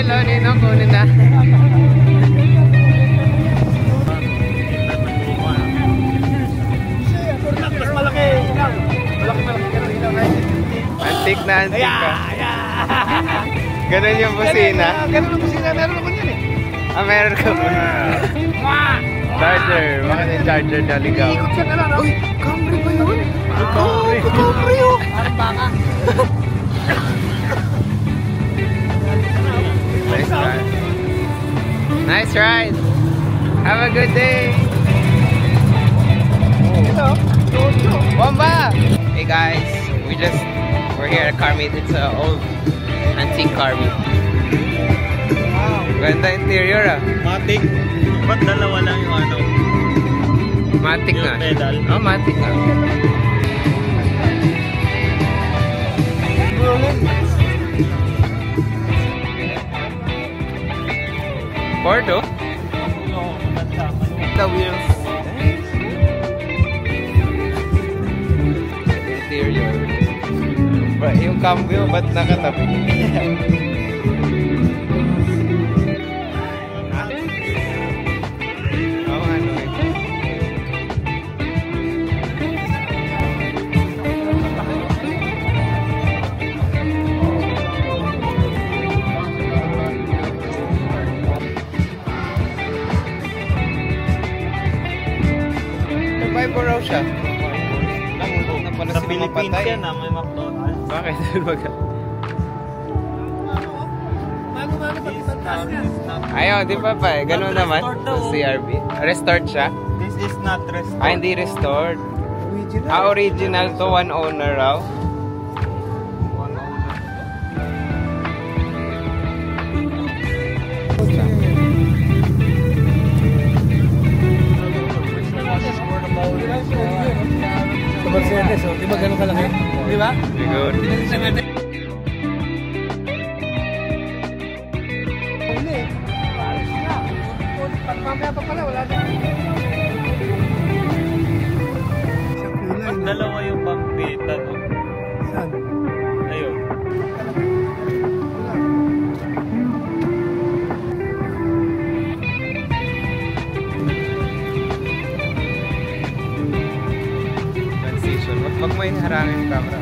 Hello, Ninong, kunin na. Mas malaki. Antik na antik ka. Ganun yung busina. Ganun yung busina. Meron ako yan eh. Ah, meron ka ba? Charger. Baka yung charger na ligaw. Ikot siya ka lang. Uy, Camry ba yun? Camry. Camry yun. Parang baka. Nice ride. Nice ride. Have a good day. Ito. Bomba! Hey guys, we're here at car meet. It's an old antique car meet. Wow. Ganda interior ah. Matic. Ba't dalawa lang yung ano? Matic Yung nga. pedal? Oh, matic nga. Ford oh? The wheels. Interior. Yung cambio, ba't nakatabi? Oo, ano eh. Survivor raw siya. Sa Philippines yan ah, may McDonald's. Bakit? Ayaw, di ba pa eh. Ganun naman. CRV. Restored siya? This is not restored. Ah, hindi restored. Ah, original to. One owner raw. Sa Mercedes, di ba ganun kalaki? Di ba? Good. Mamaya pa pala, wala na. Ba't dalawa yung bangkita no? Saan? Ayun. Transition. Wag mo yung harangin yung camera.